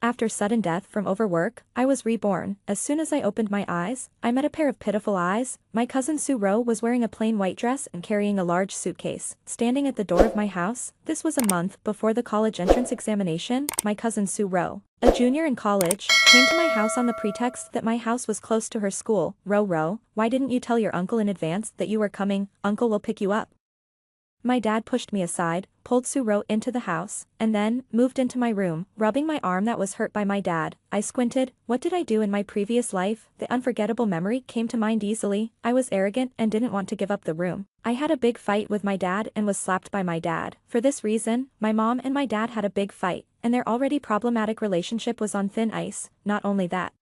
After sudden death from overwork, I was reborn. As soon as I opened my eyes, I met a pair of pitiful eyes. My cousin Su-ro was wearing a plain white dress and carrying a large suitcase, standing at the door of my house. This was a month before the college entrance examination. My cousin Su-ro, a junior in college, came to my house on the pretext that my house was close to her school. Ro, why didn't you tell your uncle in advance that you were coming? Uncle will pick you up. My dad pushed me aside, pulled Su-ro into the house, and then moved into my room, rubbing my arm that was hurt by my dad. I squinted. What did I do in my previous life? The unforgettable memory came to mind easily. I was arrogant and didn't want to give up the room. I had a big fight with my dad and was slapped by my dad. For this reason, my mom and my dad had a big fight, and their already problematic relationship was on thin ice. Not only that,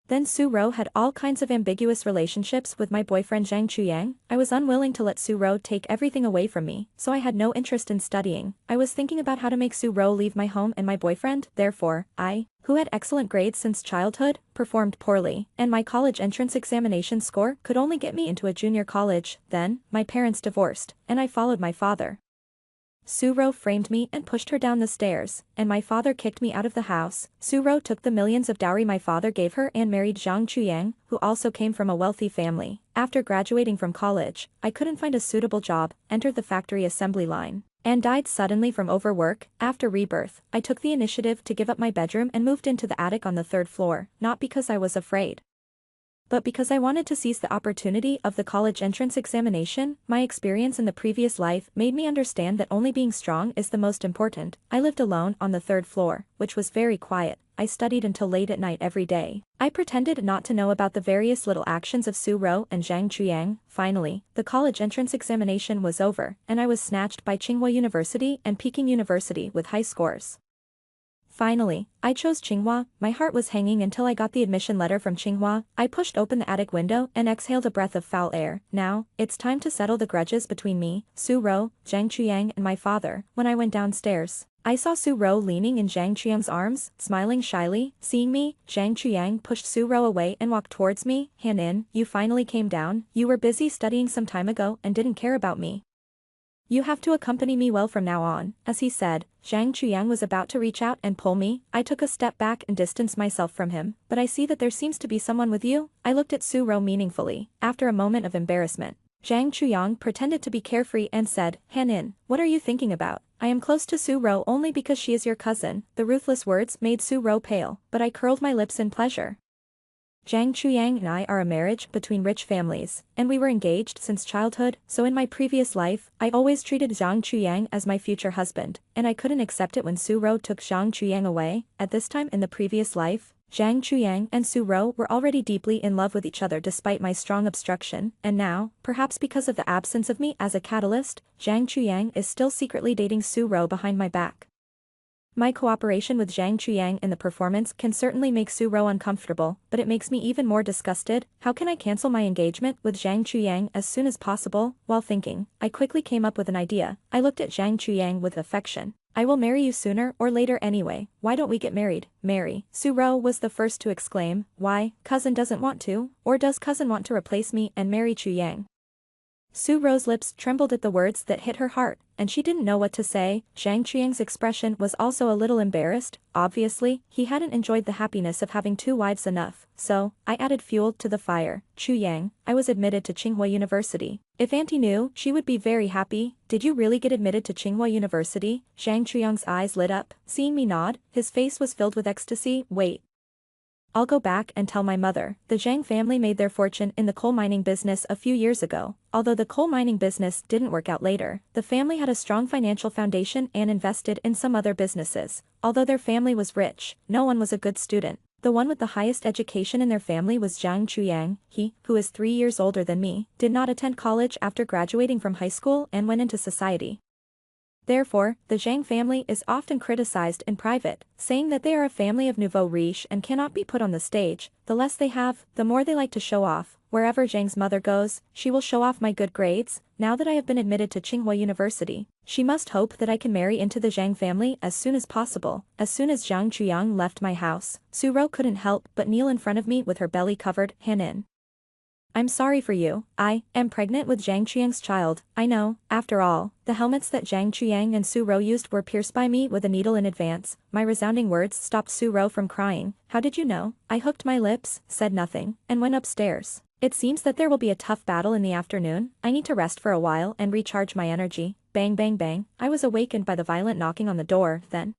then Su-ro had all kinds of ambiguous relationships with my boyfriend Zhang Chuyang. I was unwilling to let Su-ro take everything away from me, so I had no interest in studying. I was thinking about how to make Su-ro leave my home and my boyfriend. Therefore, I, who had excellent grades since childhood, performed poorly, and my college entrance examination score could only get me into a junior college. Then, my parents divorced, and I followed my father. Su-ro framed me and pushed her down the stairs, and my father kicked me out of the house. Su-ro took the millions of dowry my father gave her and married Zhang Chuyang, who also came from a wealthy family. After graduating from college, I couldn't find a suitable job, entered the factory assembly line, and died suddenly from overwork. After rebirth, I took the initiative to give up my bedroom and moved into the attic on the 3rd floor, not because I was afraid, but because I wanted to seize the opportunity of the college entrance examination. My experience in the previous life made me understand that only being strong is the most important. I lived alone on the 3rd floor, which was very quiet. I studied until late at night every day. I pretended not to know about the various little actions of Su-ro and Zhang Chuyang. Finally, the college entrance examination was over, and I was snatched by Tsinghua University and Peking University with high scores. Finally, I chose Tsinghua. My heart was hanging until I got the admission letter from Tsinghua. I pushed open the attic window and exhaled a breath of foul air. Now, it's time to settle the grudges between me, Su-ro, Zhang Chuyang and my father. When I went downstairs, I saw Su-ro leaning in Zhang Chuyang's arms, smiling shyly. Seeing me, Zhang Chuyang pushed Su-ro away and walked towards me. Han-in, you finally came down. You were busy studying some time ago and didn't care about me. You have to accompany me well from now on. As he said, Zhang Chuyang was about to reach out and pull me. I took a step back and distanced myself from him. But I see that there seems to be someone with you. I looked at Su-ro meaningfully. After a moment of embarrassment, Zhang Chuyang pretended to be carefree and said, Han-in, what are you thinking about? I am close to Su-ro only because she is your cousin. The ruthless words made Su-ro pale, but I curled my lips in pleasure. Zhang Chuyang and I are a marriage between rich families, and we were engaged since childhood, so in my previous life, I always treated Zhang Chuyang as my future husband, and I couldn't accept it when Su-ro took Zhang Chuyang away. At this time in the previous life, Zhang Chuyang and Su-ro were already deeply in love with each other despite my strong obstruction, and now, perhaps because of the absence of me as a catalyst, Zhang Chuyang is still secretly dating Su-ro behind my back. My cooperation with Zhang Chuyang in the performance can certainly make Su-ro uncomfortable, but it makes me even more disgusted. How can I cancel my engagement with Zhang Chuyang as soon as possible? While thinking, I quickly came up with an idea. I looked at Zhang Chuyang with affection. I will marry you sooner or later anyway. Why don't we get married? Marry. Su-ro was the first to exclaim. Why, cousin doesn't want to? Or does cousin want to replace me and marry Chuyang? Su-ro's lips trembled at the words that hit her heart, and she didn't know what to say. Zhang Chuyang's expression was also a little embarrassed. Obviously, he hadn't enjoyed the happiness of having 2 wives enough, so I added fuel to the fire. Chuyang, I was admitted to Tsinghua University. If Auntie knew, she would be very happy. Did you really get admitted to Tsinghua University? Zhang Chuyang's eyes lit up. Seeing me nod, his face was filled with ecstasy. Wait. I'll go back and tell my mother. The Zhang family made their fortune in the coal mining business a few years ago. Although the coal mining business didn't work out later, the family had a strong financial foundation and invested in some other businesses. Although their family was rich, no one was a good student. The one with the highest education in their family was Zhang Chuyang. He, who is 3 years older than me, did not attend college after graduating from high school and went into society. Therefore, the Zhang family is often criticized in private, saying that they are a family of nouveau riche and cannot be put on the stage. The less they have, the more they like to show off. Wherever Zhang's mother goes, she will show off my good grades. Now that I have been admitted to Tsinghua University, she must hope that I can marry into the Zhang family as soon as possible. As soon as Zhang Chuyang left my house, Su-ro couldn't help but kneel in front of me with her belly covered. Han-in, I'm sorry for you. I am pregnant with Zhang Qiang's child. I know, after all, the helmets that Zhang Qiang and Su Rou used were pierced by me with a needle in advance. My resounding words stopped Su Rou from crying. How did you know? I hooked my lips, said nothing, and went upstairs. It seems that there will be a tough battle in the afternoon. I need to rest for a while and recharge my energy. Bang bang bang. I was awakened by the violent knocking on the door, then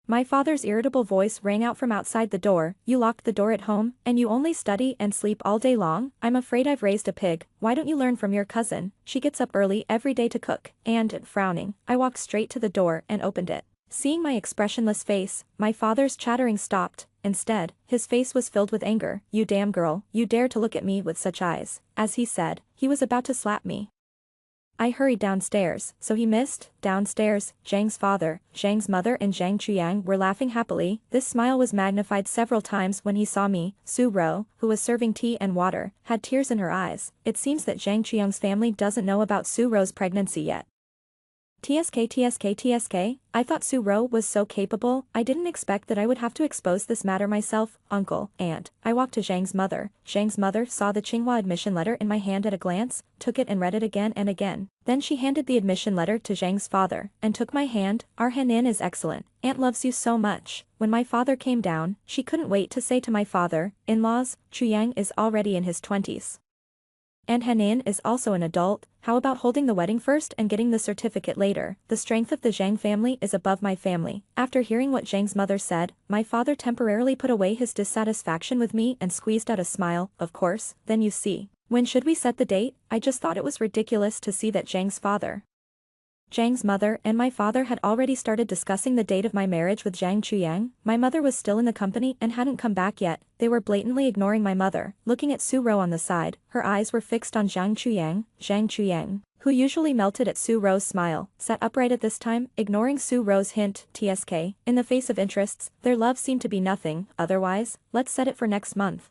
my father's irritable voice rang out from outside the door. You locked the door at home, and you only study and sleep all day long? I'm afraid I've raised a pig. Why don't you learn from your cousin? She gets up early every day to cook. And, frowning, I walked straight to the door and opened it. Seeing my expressionless face, my father's chattering stopped. Instead, his face was filled with anger. You damn girl, you dare to look at me with such eyes. As he said, he was about to slap me. I hurried downstairs, so he missed. Downstairs, Zhang's father, Zhang's mother and Zhang Qiang were laughing happily. This smile was magnified several times when he saw me. Su Rou, who was serving tea and water, had tears in her eyes. It seems that Zhang Qiang's family doesn't know about Su Rou's pregnancy yet. TSK, I thought Su Rou was so capable. I didn't expect that I would have to expose this matter myself, uncle, aunt. I walked to Zhang's mother. Zhang's mother saw the Tsinghua admission letter in my hand at a glance, took it and read it again and again. Then she handed the admission letter to Zhang's father, and took my hand. Our Henin is excellent. Aunt loves you so much. When my father came down, she couldn't wait to say to my father, in-laws, Chuyang is already in his 20s. And Henin is also an adult. How about holding the wedding first and getting the certificate later? The strength of the Zhang family is above my family. After hearing what Zhang's mother said, my father temporarily put away his dissatisfaction with me and squeezed out a smile. Of course, then you see. When should we set the date? I just thought it was ridiculous to see that Zhang's father, Zhang's mother and my father had already started discussing the date of my marriage with Zhang Chuyang. My mother was still in the company and hadn't come back yet. They were blatantly ignoring my mother. Looking at Su Rou on the side, her eyes were fixed on Zhang Chuyang, who usually melted at Su Rou's smile, sat upright at this time, ignoring Su Rou's hint. TSK, in the face of interests, their love seemed to be nothing. Otherwise, let's set it for next month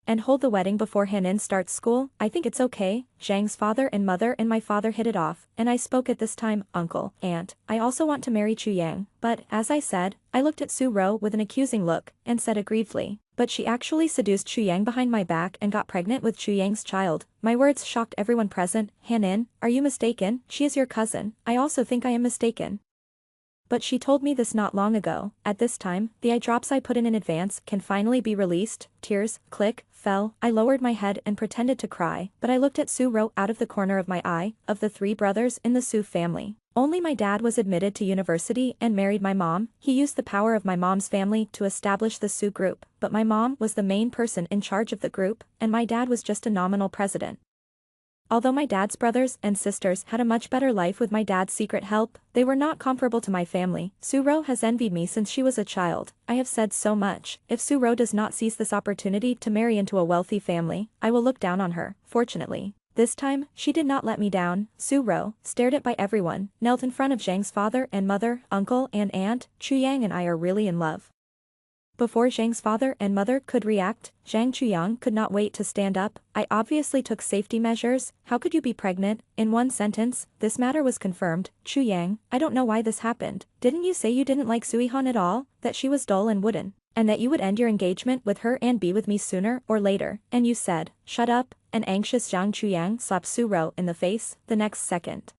and hold the wedding before Henin starts school. I think it's okay. Zhang's father and mother and my father hit it off, and I spoke at this time. Uncle, aunt, I also want to marry Chuyang. But, as I said, I looked at Su Rou with an accusing look, and said aggrievedly, but she actually seduced Chuyang behind my back and got pregnant with Chuyang's child. My words shocked everyone present. Henin, are you mistaken? She is your cousin. I also think I am mistaken. But she told me this not long ago. At this time, the eye drops I put in advance can finally be released. Tears, click, fell. I lowered my head and pretended to cry, but I looked at Su Rou out of the corner of my eye. Of the 3 brothers in the Su family, only my dad was admitted to university and married my mom. He used the power of my mom's family to establish the Su group, but my mom was the main person in charge of the group, and my dad was just a nominal president. Although my dad's brothers and sisters had a much better life with my dad's secret help, they were not comparable to my family. Su Rou has envied me since she was a child. I have said so much. If Su Rou does not seize this opportunity to marry into a wealthy family, I will look down on her. Fortunately, this time, she did not let me down. Su Rou, stared at by everyone, knelt in front of Zhang's father and mother, uncle and aunt. Chuyang and I are really in love. Before Zhang's father and mother could react, Zhang Chuyang could not wait to stand up. I obviously took safety measures. How could you be pregnant? In one sentence, this matter was confirmed. Chuyang, I don't know why this happened. Didn't you say you didn't like Suihan at all? That she was dull and wooden? And that you would end your engagement with her and be with me sooner or later? And you said, shut up. An anxious Zhang Chuyang slapped Su Rou in the face. The next second,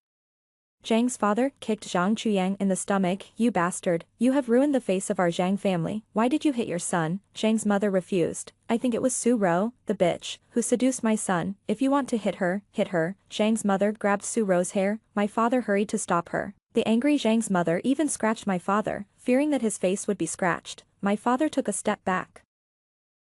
Zhang's father kicked Zhang Chuyang in the stomach. You bastard, you have ruined the face of our Zhang family. Why did you hit your son? Zhang's mother refused. I think it was Su Rou, the bitch, who seduced my son. If you want to hit her, hit her. Zhang's mother grabbed Su Rou's hair. My father hurried to stop her. The angry Zhang's mother even scratched my father, fearing that his face would be scratched. My father took a step back.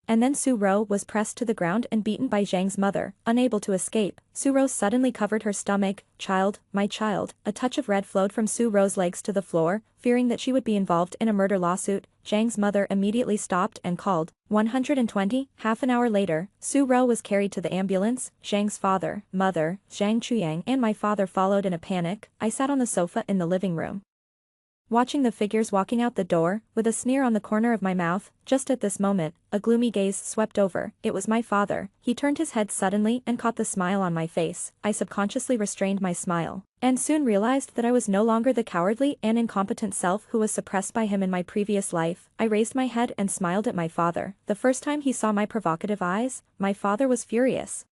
And then Su Rou was pressed to the ground and beaten by Zhang's mother, unable to escape. Su Rou suddenly covered her stomach. Child, my child. A touch of red flowed from Su Rou's legs to the floor, fearing that she would be involved in a murder lawsuit. Zhang's mother immediately stopped and called 120. Half an hour later, Su Rou was carried to the ambulance. Zhang's father, mother, Zhang Chuyang and my father followed in a panic. I sat on the sofa in the living room. watching the figures walking out the door, with a sneer on the corner of my mouth. Just at this moment, a gloomy gaze swept over. It was my father. He turned his head suddenly and caught the smile on my face. I subconsciously restrained my smile, and soon realized that I was no longer the cowardly and incompetent self who was suppressed by him in my previous life. I raised my head and smiled at my father. The first time he saw my provocative eyes, my father was furious,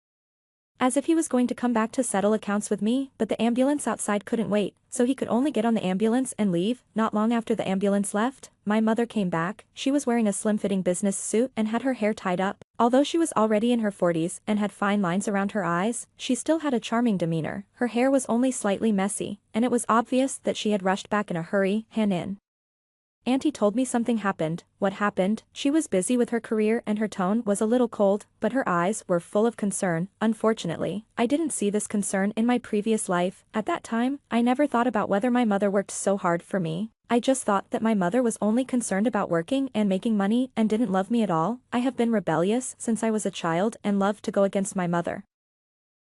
as if he was going to come back to settle accounts with me, but the ambulance outside couldn't wait, so he could only get on the ambulance and leave. Not long after the ambulance left, my mother came back. She was wearing a slim-fitting business suit and had her hair tied up. Although she was already in her 40s and had fine lines around her eyes, she still had a charming demeanor. Her hair was only slightly messy, and it was obvious that she had rushed back in a hurry. Han-in, Auntie told me something happened. What happened? She was busy with her career and her tone was a little cold, but her eyes were full of concern. Unfortunately, I didn't see this concern in my previous life. At that time, I never thought about whether my mother worked so hard for me. I just thought that my mother was only concerned about working and making money and didn't love me at all. I have been rebellious since I was a child and loved to go against my mother.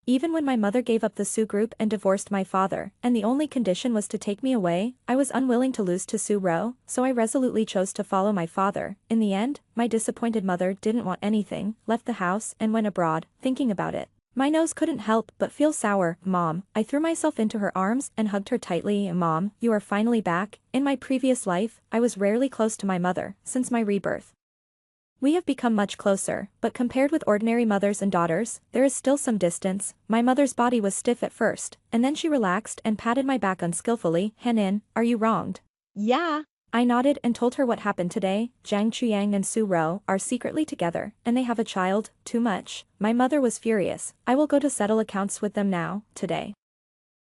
Even when my mother gave up the Sioux group and divorced my father, and the only condition was to take me away, I was unwilling to lose to Sioux Row, so I resolutely chose to follow my father. In the end, my disappointed mother didn't want anything, left the house and went abroad. Thinking about it, my nose couldn't help but feel sour. Mom, I threw myself into her arms and hugged her tightly. Mom, you are finally back. In my previous life, I was rarely close to my mother. Since my rebirth, we have become much closer, but compared with ordinary mothers and daughters, there is still some distance. My mother's body was stiff at first, and then she relaxed and patted my back unskillfully. Han-in, are you wronged? Yeah. I nodded and told her what happened today. Zhang Chuyang and Su Ro are secretly together, and they have a child. Too much. My mother was furious. I will go to settle accounts with them now, today.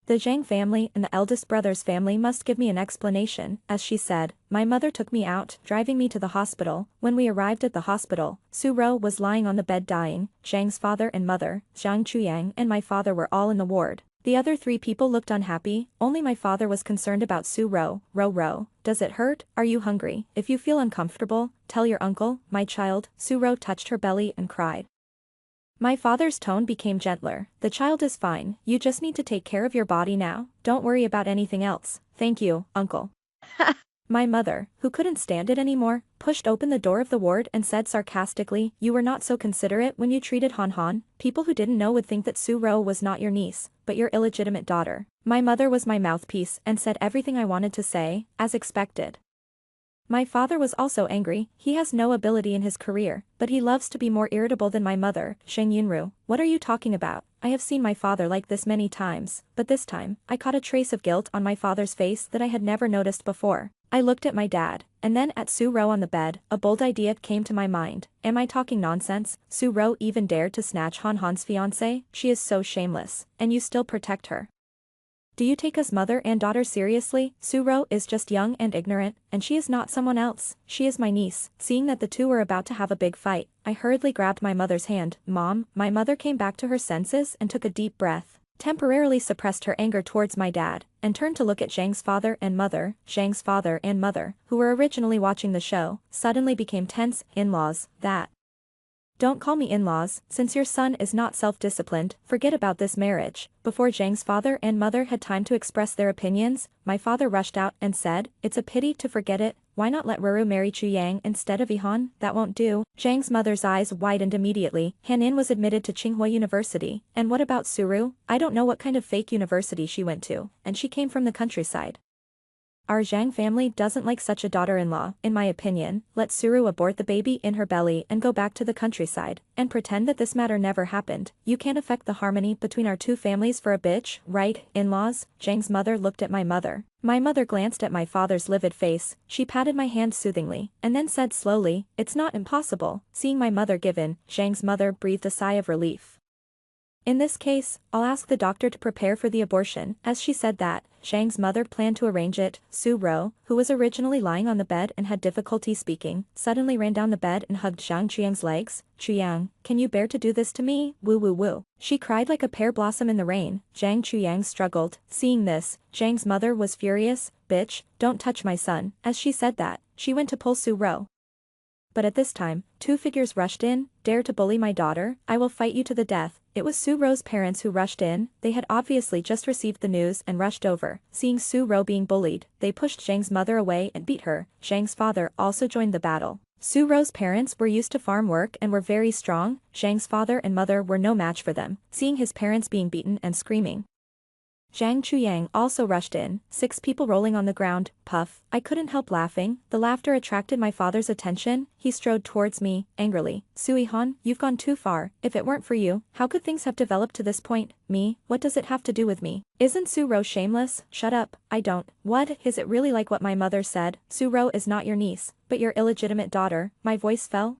The Zhang family and the eldest brother's family must give me an explanation. As she said, my mother took me out, driving me to the hospital. When we arrived at the hospital, Su Ro was lying on the bed dying. Zhang's father and mother, Zhang Chuyang and my father were all in the ward. The other 3 people looked unhappy. Only my father was concerned about Su Ro. Ro, does it hurt? Are you hungry? If you feel uncomfortable, tell your uncle. My child. Su Ro touched her belly and cried. My father's tone became gentler. The child is fine. You just need to take care of your body now. Don't worry about anything else. Thank you, uncle. My mother, who couldn't stand it anymore, pushed open the door of the ward and said sarcastically, you were not so considerate when you treated Han. People who didn't know would think that Su Ro was not your niece, but your illegitimate daughter. My mother was my mouthpiece and said everything I wanted to say, as expected. My father was also angry. He has no ability in his career, but he loves to be more irritable than my mother. Sheng Yunru, what are you talking about? I have seen my father like this many times, but this time, I caught a trace of guilt on my father's face that I had never noticed before. I looked at my dad, and then at Su Ro on the bed. A bold idea came to my mind. Am I talking nonsense? Su Ro even dared to snatch Han's fiancé? She is so shameless, and you still protect her. Do you take us mother and daughter seriously? Su Ro is just young and ignorant, and she is not someone else. She is my niece. Seeing that the two were about to have a big fight, I hurriedly grabbed my mother's hand. Mom, my mother came back to her senses and took a deep breath, temporarily suppressed her anger towards my dad, and turned to look at Zhang's father and mother. Zhang's father and mother, who were originally watching the show, suddenly became tense. In-laws, that. Don't call me in-laws, since your son is not self-disciplined, forget about this marriage. Before Zhang's father and mother had time to express their opinions, my father rushed out and said, it's a pity to forget it, why not let Ruru marry Chuyang instead of Ihan? That won't do. Zhang's mother's eyes widened immediately. Han-in was admitted to Tsinghua University, and what about Suru? I don't know what kind of fake university she went to, and she came from the countryside. Our Zhang family doesn't like such a daughter-in-law. In my opinion, let Suru abort the baby in her belly and go back to the countryside, and pretend that this matter never happened. You can't affect the harmony between our two families for a bitch, right, in-laws? Zhang's mother looked at my mother. My mother glanced at my father's livid face. She patted my hand soothingly, and then said slowly, it's not impossible. Seeing my mother give in, Zhang's mother breathed a sigh of relief. In this case, I'll ask the doctor to prepare for the abortion. As she said that, Zhang's mother planned to arrange it. Su Ro, who was originally lying on the bed and had difficulty speaking, suddenly ran down the bed and hugged Zhang Chuyang's legs. Chuyang, can you bear to do this to me? Woo woo woo. She cried like a pear blossom in the rain. Zhang Chuyang struggled. Seeing this, Zhang's mother was furious. Bitch, don't touch my son. As she said that, she went to pull Su Ro But at this time, two figures rushed in. Dare to bully my daughter? I will fight you to the death. It was Su Ro's parents who rushed in. They had obviously just received the news and rushed over. Seeing Su Ro being bullied, they pushed Zhang's mother away and beat her. Zhang's father also joined the battle. Su Ro's parents were used to farm work and were very strong. Zhang's father and mother were no match for them. Seeing his parents being beaten and screaming, Zhang Chuyang also rushed in, 6 people rolling on the ground. Puff. I couldn't help laughing. The laughter attracted my father's attention. He strode towards me, angrily. Sui-han, you've gone too far. If it weren't for you, how could things have developed to this point? Me? What does it have to do with me? Isn't Su Ro shameless? Shut up. I don't. What? Is it really like what my mother said? Su Ro is not your niece, but your illegitimate daughter. My voice fell.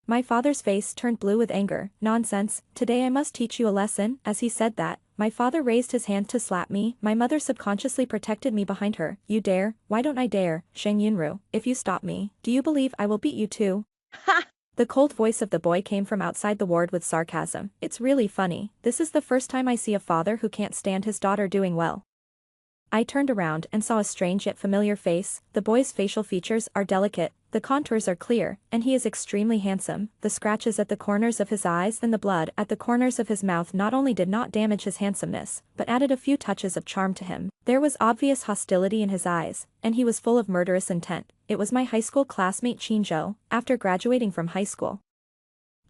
My father's face turned blue with anger. Nonsense. Today I must teach you a lesson. As he said that, my father raised his hand to slap me. My mother subconsciously protected me behind her. You dare? Why don't I dare? Sheng Yunru, if you stop me, do you believe I will beat you too? Ha! The cold voice of the boy came from outside the ward with sarcasm. It's really funny. This is the first time I see a father who can't stand his daughter doing well. I turned around and saw a strange yet familiar face. The boy's facial features are delicate, the contours are clear, and he is extremely handsome. The scratches at the corners of his eyes and the blood at the corners of his mouth not only did not damage his handsomeness, but added a few touches of charm to him. There was obvious hostility in his eyes, and he was full of murderous intent. It was my high school classmate Qinzhou, after graduating from high school.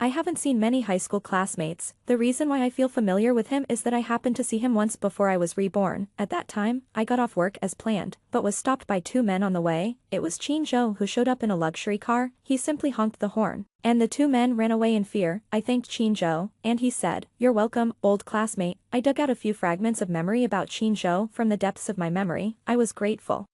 I haven't seen many high school classmates. The reason why I feel familiar with him is that I happened to see him once before I was reborn. At that time, I got off work as planned, but was stopped by 2 men on the way. It was Qinzhou who showed up in a luxury car. He simply honked the horn, and the 2 men ran away in fear. I thanked Qinzhou, and he said, "You're welcome, old classmate." I dug out a few fragments of memory about Qinzhou from the depths of my memory. I was grateful,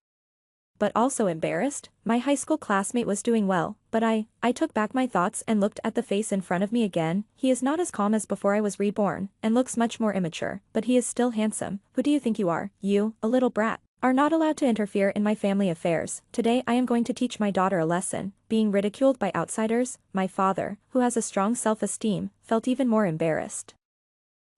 but also embarrassed. My high school classmate was doing well, but I took back my thoughts and looked at the face in front of me again. He is not as calm as before I was reborn, and looks much more immature, but he is still handsome. Who do you think you are? You, a little brat, are not allowed to interfere in my family affairs. Today I am going to teach my daughter a lesson. Being ridiculed by outsiders, my father, who has a strong self-esteem, felt even more embarrassed.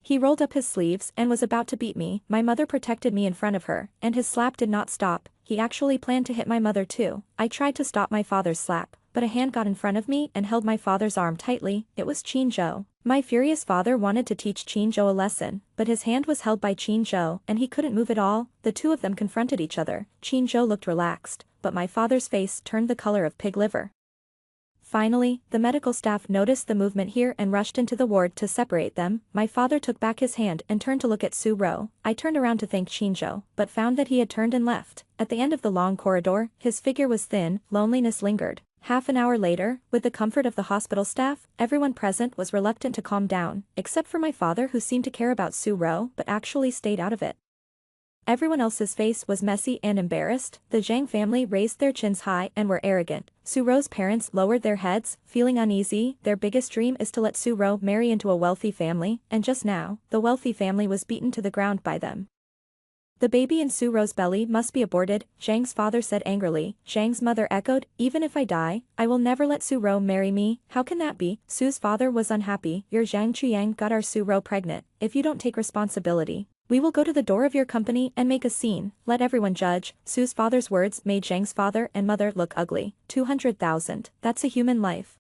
He rolled up his sleeves and was about to beat me. My mother protected me in front of her, and his slap did not stop. He actually planned to hit my mother too. I tried to stop my father's slap, but a hand got in front of me and held my father's arm tightly. It was Qinzhou. My furious father wanted to teach Qinzhou a lesson, but his hand was held by Qinzhou and he couldn't move at all. The 2 of them confronted each other. Qinzhou looked relaxed, but my father's face turned the color of pig liver. Finally, the medical staff noticed the movement here and rushed into the ward to separate them. My father took back his hand and turned to look at Su Ro. I turned around to thank Qinzhou, but found that he had turned and left. At the end of the long corridor, his figure was thin, loneliness lingered. Half an hour later, with the comfort of the hospital staff, everyone present was reluctant to calm down, except for my father who seemed to care about Su Ro but actually stayed out of it. Everyone else's face was messy and embarrassed. The Zhang family raised their chins high and were arrogant. Su Ro's parents lowered their heads, feeling uneasy. Their biggest dream is to let Su Ro marry into a wealthy family, and just now, the wealthy family was beaten to the ground by them. The baby in Su Ro's belly must be aborted, Zhang's father said angrily. Zhang's mother echoed, even if I die, I will never let Su Ro marry me. How can that be? Su's father was unhappy. Your Zhang Chuyang got our Su Ro pregnant. If you don't take responsibility, we will go to the door of your company and make a scene. Let everyone judge. Su's father's words made Zhang's father and mother look ugly. 200,000. That's a human life.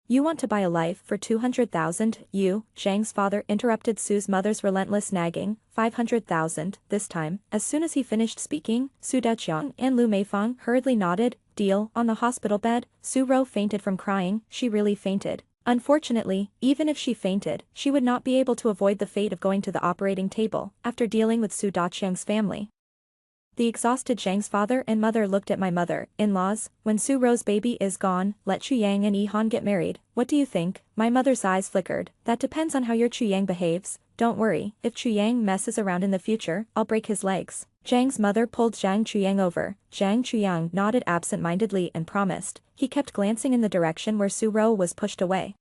You want to buy a life for 200,000? You, Zhang's father interrupted Su's mother's relentless nagging. 500,000. This time, as soon as he finished speaking, Su Deqiang and Lu Meifang hurriedly nodded. Deal. On the hospital bed, Su Ro fainted from crying. She really fainted. Unfortunately, even if she fainted, she would not be able to avoid the fate of going to the operating table after dealing with Su Daqiang's family. The exhausted Zhang's father and mother looked at my mother-in-laws. When Su Ro's baby is gone, let Chuyang and Yihan get married. What do you think? My mother's eyes flickered. That depends on how your Chuyang behaves. Don't worry, if Chuyang messes around in the future, I'll break his legs. Zhang's mother pulled Zhang Chuyang over. Zhang Chuyang nodded absent-mindedly and promised. He kept glancing in the direction where Su Ro was pushed away.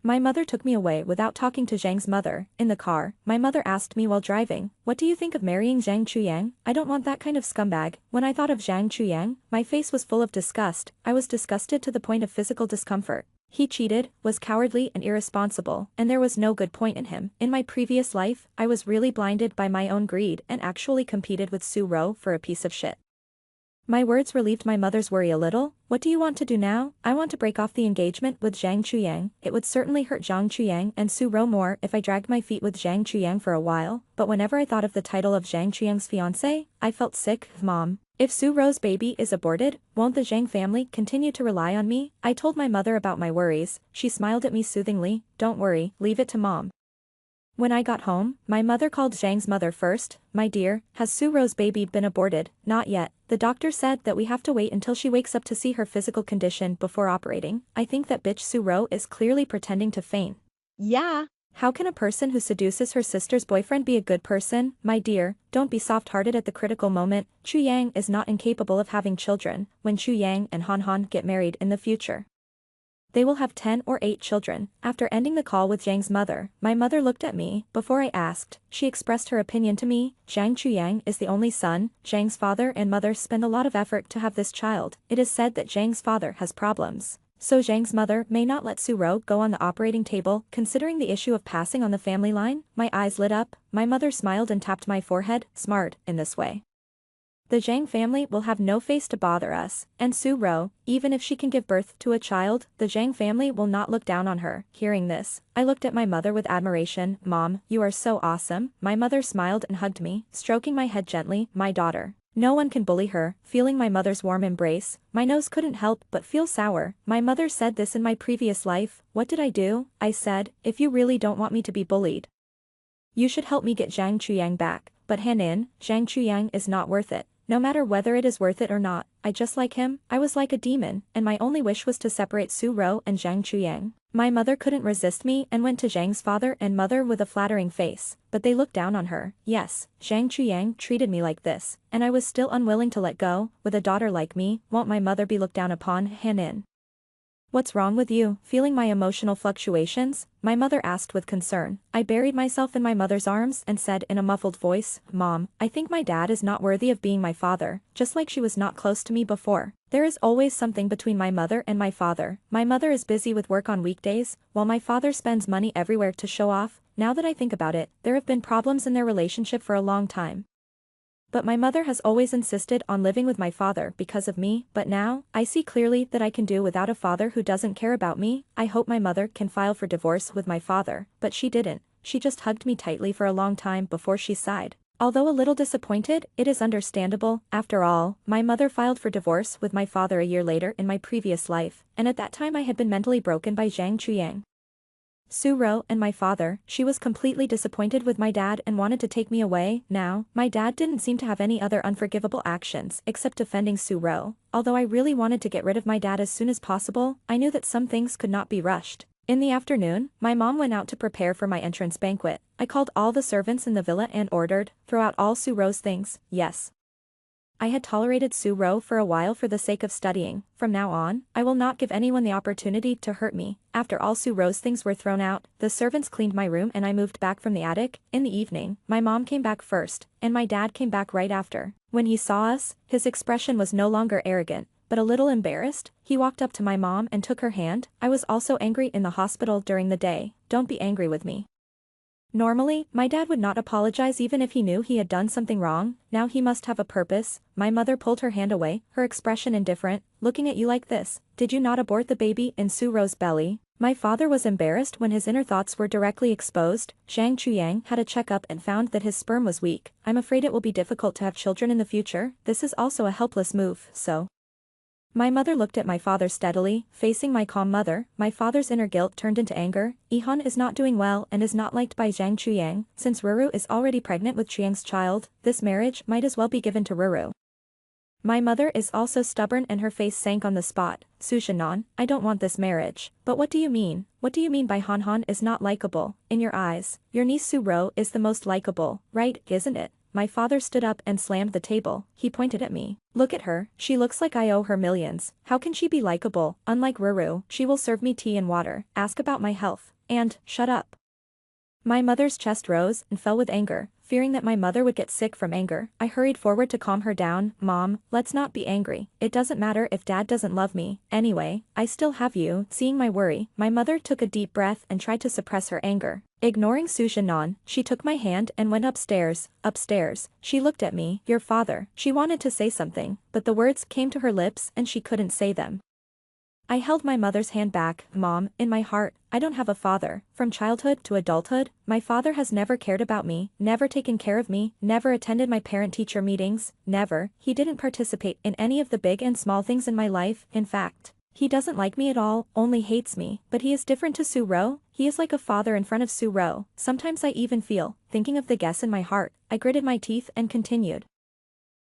My mother took me away without talking to Zhang's mother. In the car, my mother asked me while driving, what do you think of marrying Zhang Chuyang? I don't want that kind of scumbag. When I thought of Zhang Chuyang, my face was full of disgust. I was disgusted to the point of physical discomfort. He cheated, was cowardly and irresponsible, and there was no good point in him. In my previous life, I was really blinded by my own greed and actually competed with Su Ro for a piece of shit. My words relieved my mother's worry a little. What do you want to do now? I want to break off the engagement with Zhang Chuyang. It would certainly hurt Zhang Chuyang and Su Ro more if I dragged my feet with Zhang Chuyang for a while, but whenever I thought of the title of Zhang Chuyang's fiancé, I felt sick. Mom, if Su Ro's baby is aborted, won't the Zhang family continue to rely on me? I told my mother about my worries. She smiled at me soothingly. Don't worry, leave it to Mom. When I got home, my mother called Zhang's mother first. My dear, has Su Ro's baby been aborted? Not yet. The doctor said that we have to wait until she wakes up to see her physical condition before operating. I think that bitch Su Ro is clearly pretending to faint. Yeah. How can a person who seduces her sister's boyfriend be a good person? My dear, don't be soft-hearted at the critical moment. Chu Yang is not incapable of having children when Chu Yang and Han Han get married in the future. They will have 10 or 8 children. After ending the call with Zhang's mother, my mother looked at me. Before I asked, she expressed her opinion to me. Zhang Chuyang is the only son. Zhang's father and mother spend a lot of effort to have this child. It is said that Zhang's father has problems. So Zhang's mother may not let Su Ro go on the operating table, considering the issue of passing on the family line. My eyes lit up. My mother smiled and tapped my forehead. Smart, in this way. The Zhang family will have no face to bother us, and Su Ro, even if she can give birth to a child, the Zhang family will not look down on her. Hearing this, I looked at my mother with admiration. Mom, you are so awesome. My mother smiled and hugged me, stroking my head gently. My daughter. No one can bully her. Feeling my mother's warm embrace, my nose couldn't help but feel sour. My mother said this in my previous life. What did I do? I said, if you really don't want me to be bullied, you should help me get Zhang Chuyang back. But Hanin, Zhang Chuyang is not worth it. No matter whether it is worth it or not, I just like him. I was like a demon, and my only wish was to separate Su Ro and Zhang Chuyang. My mother couldn't resist me and went to Zhang's father and mother with a flattering face, but they looked down on her. Yes, Zhang Chuyang treated me like this, and I was still unwilling to let go. With a daughter like me, won't my mother be looked down upon? Hanin. What's wrong with you? Feeling my emotional fluctuations, my mother asked with concern. I buried myself in my mother's arms and said in a muffled voice, Mom, I think my dad is not worthy of being my father, just like she was not close to me before. There is always something between my mother and my father. My mother is busy with work on weekdays, while my father spends money everywhere to show off. Now that I think about it, there have been problems in their relationship for a long time. But my mother has always insisted on living with my father because of me. But now, I see clearly that I can do without a father who doesn't care about me. I hope my mother can file for divorce with my father, but she didn't. She just hugged me tightly for a long time before she sighed. Although a little disappointed, it is understandable. After all, my mother filed for divorce with my father a year later in my previous life, and at that time I had been mentally broken by Zhang Chuyang. Su Ro and my father, she was completely disappointed with my dad and wanted to take me away. Now, my dad didn't seem to have any other unforgivable actions except defending Su Ro. Although I really wanted to get rid of my dad as soon as possible, I knew that some things could not be rushed. In the afternoon, my mom went out to prepare for my entrance banquet. I called all the servants in the villa and ordered, throw out all Su Ro's things. Yes. I had tolerated Su Ro for a while for the sake of studying. From now on, I will not give anyone the opportunity to hurt me. After all Su Ro's things were thrown out, the servants cleaned my room and I moved back from the attic. In the evening, my mom came back first, and my dad came back right after. When he saw us, his expression was no longer arrogant, but a little embarrassed. He walked up to my mom and took her hand. I was also angry in the hospital during the day. Don't be angry with me. Normally, my dad would not apologize even if he knew he had done something wrong. Now he must have a purpose. My mother pulled her hand away, her expression indifferent. Looking at you like this, did you not abort the baby in Su Ro's belly? My father was embarrassed when his inner thoughts were directly exposed. Zhang Chuyang had a checkup and found that his sperm was weak. I'm afraid it will be difficult to have children in the future. This is also a helpless move, so. My mother looked at my father steadily, facing my calm mother. My father's inner guilt turned into anger. Ihan is not doing well and is not liked by Zhang Chuyang. Since Ruru is already pregnant with Chuyang's child, this marriage might as well be given to Ruru. My mother is also stubborn and her face sank on the spot. Su Shannon, I don't want this marriage. But what do you mean? What do you mean by Han Han is not likable? In your eyes, your niece Su Ro is the most likable, right, isn't it? My father stood up and slammed the table. He pointed at me. Look at her, she looks like I owe her millions. How can she be likable? Unlike Ruru, she will serve me tea and water, ask about my health, and, shut up. My mother's chest rose and fell with anger. fearing that my mother would get sick from anger. I hurried forward to calm her down. Mom, let's not be angry. It doesn't matter if Dad doesn't love me. Anyway, I still have you. Seeing my worry, my mother took a deep breath and tried to suppress her anger. Ignoring Su Jianan, she took my hand and went upstairs. Upstairs, she looked at me. Your father. She wanted to say something, but the words came to her lips and she couldn't say them. I held my mother's hand back. Mom, in my heart, I don't have a father. From childhood to adulthood, my father has never cared about me, never taken care of me, never attended my parent-teacher meetings, never. He didn't participate in any of the big and small things in my life. In fact, he doesn't like me at all, only hates me. But he is different to Su Ro. He is like a father in front of Su Ro. Sometimes I even feel, thinking of the guess in my heart, I gritted my teeth and continued.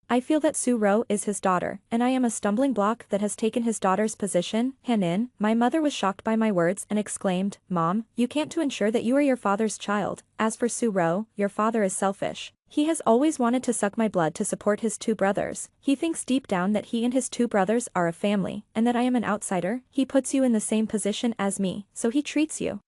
I feel that Su Ro is his daughter, and I am a stumbling block that has taken his daughter's position. Hanin, my mother was shocked by my words and exclaimed, Mom, you can't to ensure that you are your father's child. As for Su Ro, your father is selfish. He has always wanted to suck my blood to support his two brothers. He thinks deep down that he and his two brothers are a family, and that I am an outsider. He puts you in the same position as me, so he treats you.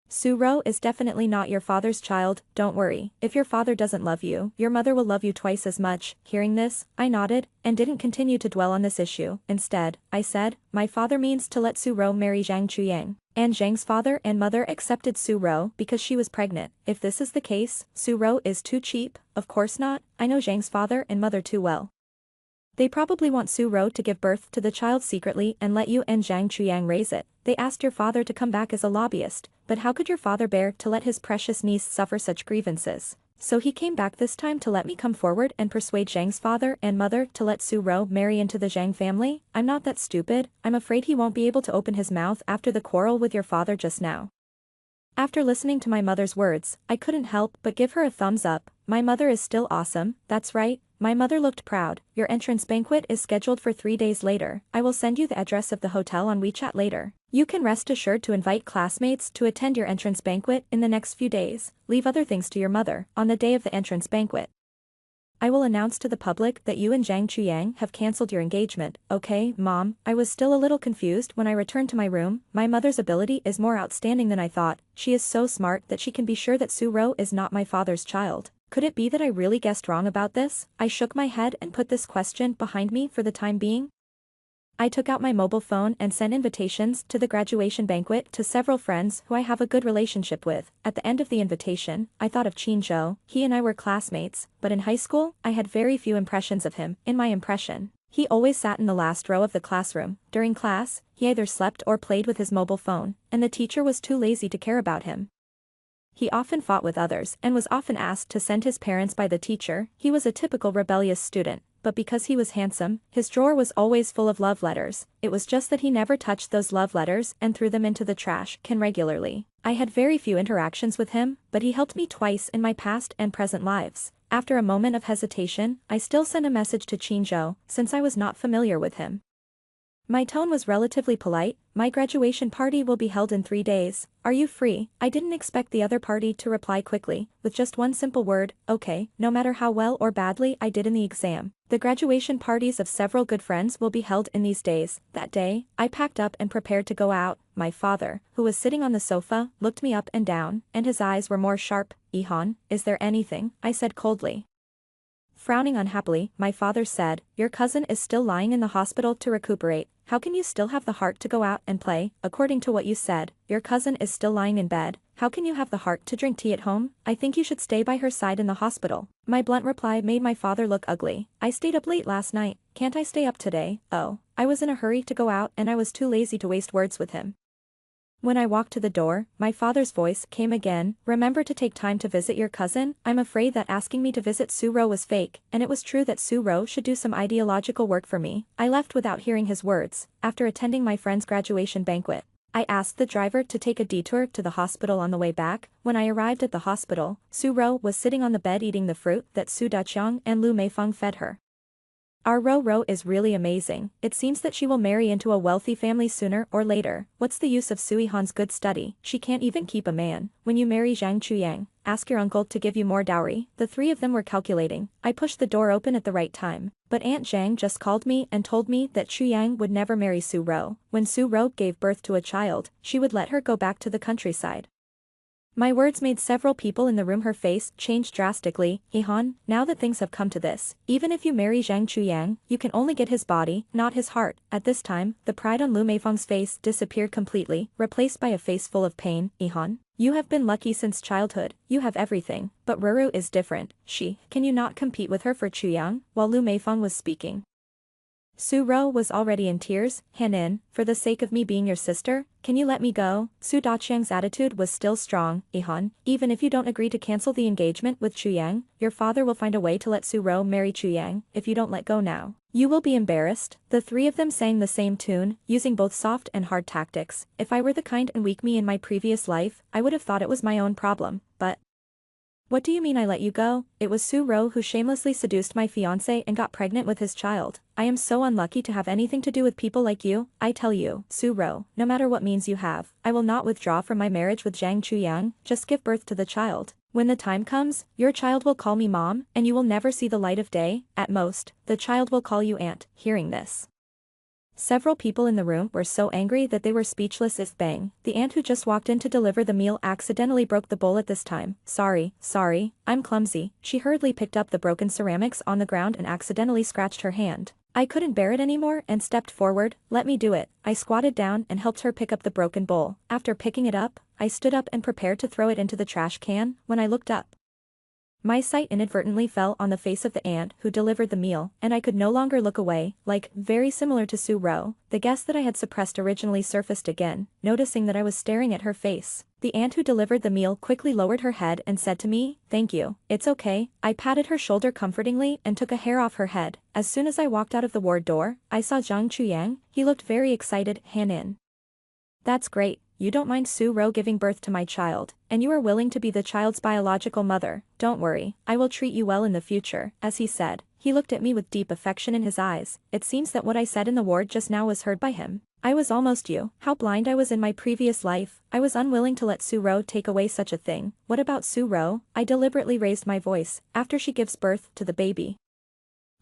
Su Ro is definitely not your father's child. Don't worry, if your father doesn't love you, your mother will love you twice as much. Hearing this, I nodded, and didn't continue to dwell on this issue. Instead, I said, my father means to let Su Ro marry Zhang Chuyang. And Zhang's father and mother accepted Su Ro because she was pregnant. If this is the case, Su Ro is too cheap. Of course not, I know Zhang's father and mother too well. They probably want Su Ro to give birth to the child secretly and let you and Zhang Chuyang raise it. They asked your father to come back as a lobbyist, but how could your father bear to let his precious niece suffer such grievances? So he came back this time to let me come forward and persuade Zhang's father and mother to let Su Ro marry into the Zhang family? I'm not that stupid. I'm afraid he won't be able to open his mouth after the quarrel with your father just now. After listening to my mother's words, I couldn't help but give her a thumbs up. My mother is still awesome. That's right. My mother looked proud. Your entrance banquet is scheduled for 3 days later. I will send you the address of the hotel on WeChat later. You can rest assured to invite classmates to attend your entrance banquet in the next few days. Leave other things to your mother. On the day of the entrance banquet, I will announce to the public that you and Zhang Chuyang have cancelled your engagement. Okay, Mom, I was still a little confused when I returned to my room. My mother's ability is more outstanding than I thought. She is so smart that she can be sure that Su Ro is not my father's child. Could it be that I really guessed wrong about this? I shook my head and put this question behind me for the time being. I took out my mobile phone and sent invitations to the graduation banquet to several friends who I have a good relationship with. At the end of the invitation, I thought of Qin Zhou. He and I were classmates, but in high school, I had very few impressions of him. In my impression, he always sat in the last row of the classroom. During class, he either slept or played with his mobile phone, and the teacher was too lazy to care about him. He often fought with others and was often asked to send his parents by the teacher. He was a typical rebellious student, but because he was handsome, his drawer was always full of love letters. It was just that he never touched those love letters and threw them into the trash can regularly. I had very few interactions with him, but he helped me twice in my past and present lives. After a moment of hesitation, I still sent a message to Qin Zhou, since I was not familiar with him. My tone was relatively polite. My graduation party will be held in 3 days. Are you free? I didn't expect the other party to reply quickly, with just one simple word, okay, no matter how well or badly I did in the exam. The graduation parties of several good friends will be held in these days. That day, I packed up and prepared to go out. My father, who was sitting on the sofa, looked me up and down, and his eyes were more sharp. Ihan, is there anything? I said coldly. Frowning unhappily, my father said, your cousin is still lying in the hospital to recuperate. How can you still have the heart to go out and play? According to what you said, your cousin is still lying in bed. How can you have the heart to drink tea at home? I think you should stay by her side in the hospital. My blunt reply made my father look ugly. I stayed up late last night. Can't I stay up today? Oh, I was in a hurry to go out and I was too lazy to waste words with him. When I walked to the door, my father's voice came again. Remember to take time to visit your cousin? I'm afraid that asking me to visit Su Ro was fake, and it was true that Su Ro should do some ideological work for me. I left without hearing his words. After attending my friend's graduation banquet, I asked the driver to take a detour to the hospital on the way back. When I arrived at the hospital, Su Ro was sitting on the bed eating the fruit that Su Daqiang and Lu Meifeng fed her. Our Ro is really amazing. It seems that she will marry into a wealthy family sooner or later. What's the use of Sui Han's good study? She can't even keep a man. When you marry Zhang Chuyang, ask your uncle to give you more dowry. The three of them were calculating. I pushed the door open at the right time, but Aunt Zhang just called me and told me that Chuyang would never marry Su Ro. When Su Ro gave birth to a child, she would let her go back to the countryside. My words made several people in the room her face change drastically. Ihan, now that things have come to this, even if you marry Zhang Chuyang, you can only get his body, not his heart. At this time, the pride on Lu Meifeng's face disappeared completely, replaced by a face full of pain. Ihan, you have been lucky since childhood, you have everything, but Ruru is different. Can you not compete with her for Chuyang? While Lu Meifeng was speaking, Su Ro was already in tears. Hanin, for the sake of me being your sister, can you let me go? Su Daqiang's attitude was still strong. Ihan, even if you don't agree to cancel the engagement with Chuyang, your father will find a way to let Su Ro marry Chuyang. If you don't let go now, you will be embarrassed. The three of them sang the same tune, using both soft and hard tactics. If I were the kind and weak me in my previous life, I would have thought it was my own problem, but what do you mean I let you go? It was Su Ro who shamelessly seduced my fiancé and got pregnant with his child. I am so unlucky to have anything to do with people like you. I tell you, Su Ro, no matter what means you have, I will not withdraw from my marriage with Zhang Chuyang. Just give birth to the child. When the time comes, your child will call me mom, and you will never see the light of day. At most, the child will call you aunt. Hearing this, several people in the room were so angry that they were speechless. If Bang, the aunt who just walked in to deliver the meal, accidentally broke the bowl at this time. Sorry, I'm clumsy. She hurriedly picked up the broken ceramics on the ground and accidentally scratched her hand. I couldn't bear it anymore and stepped forward. Let me do it. I squatted down and helped her pick up the broken bowl. After picking it up, I stood up and prepared to throw it into the trash can. When I looked up, my sight inadvertently fell on the face of the aunt who delivered the meal, and I could no longer look away. Very similar to Su Ro, the guess that I had suppressed originally surfaced again, noticing that I was staring at her face. The aunt who delivered the meal quickly lowered her head and said to me, "Thank you, it's okay." I patted her shoulder comfortingly and took a hair off her head. As soon as I walked out of the ward door, I saw Zhang Chuyang. He looked very excited. Hanin, that's great. You don't mind Su Ro giving birth to my child, and you are willing to be the child's biological mother. Don't worry, I will treat you well in the future. As he said, he looked at me with deep affection in his eyes. It seems that what I said in the ward just now was heard by him. I was almost you. How blind I was in my previous life. I was unwilling to let Su Ro take away such a thing. What about Su Ro? I deliberately raised my voice. After she gives birth to the baby,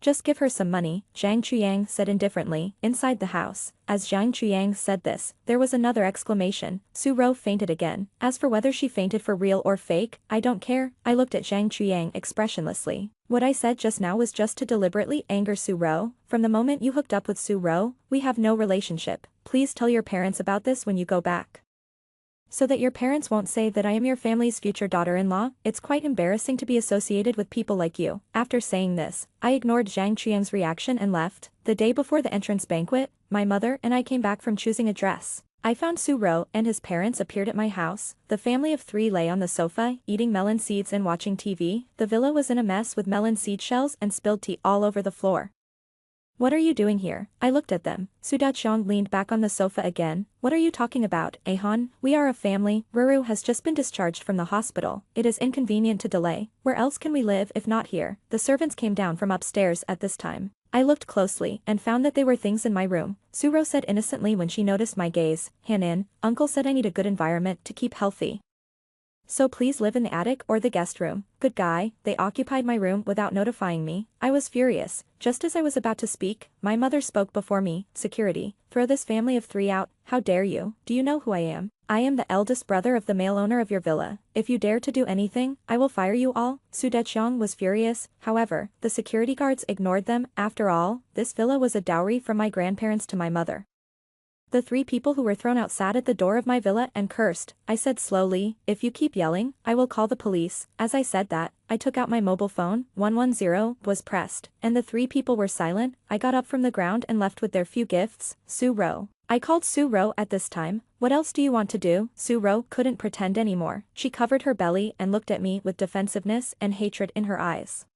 just give her some money, Zhang Chuyang said indifferently. Inside the house, as Zhang Chuyang said this, there was another exclamation. Su Ro fainted again. As for whether she fainted for real or fake, I don't care. I looked at Zhang Chuyang expressionlessly. What I said just now was just to deliberately anger Su Ro. From the moment you hooked up with Su Ro, we have no relationship. Please tell your parents about this when you go back, so that your parents won't say that I am your family's future daughter-in-law. It's quite embarrassing to be associated with people like you. After saying this, I ignored Zhang Chuyang's reaction and left. The day before the entrance banquet, my mother and I came back from choosing a dress. I found Su Ro and his parents appeared at my house. The family of three lay on the sofa, eating melon seeds and watching TV. The villa was in a mess with melon seed shells and spilled tea all over the floor. What are you doing here? I looked at them. Su Daqiang leaned back on the sofa again. What are you talking about, Ahan? We are a family. Ruru has just been discharged from the hospital. It is inconvenient to delay. Where else can we live if not here? The servants came down from upstairs at this time. I looked closely and found that they were things in my room. Su Ro said innocently when she noticed my gaze. Hanin, uncle said I need a good environment to keep healthy, so please live in the attic or the guest room. Good guy. They occupied my room without notifying me. I was furious. Just as I was about to speak, my mother spoke before me. Security, throw this family of three out. How dare you? Do you know who I am? I am the eldest brother of the male owner of your villa. If you dare to do anything, I will fire you all. Su Daqiang was furious. However, the security guards ignored them. After all, this villa was a dowry from my grandparents to my mother. The three people who were thrown out sat at the door of my villa and cursed. I said slowly, if you keep yelling, I will call the police. As I said that, I took out my mobile phone. 110 was pressed, and the three people were silent. I got up from the ground and left with their few gifts. Su Ro. I called Su Ro at this time. What else do you want to do? Su Ro couldn't pretend anymore. She covered her belly and looked at me with defensiveness and hatred in her eyes.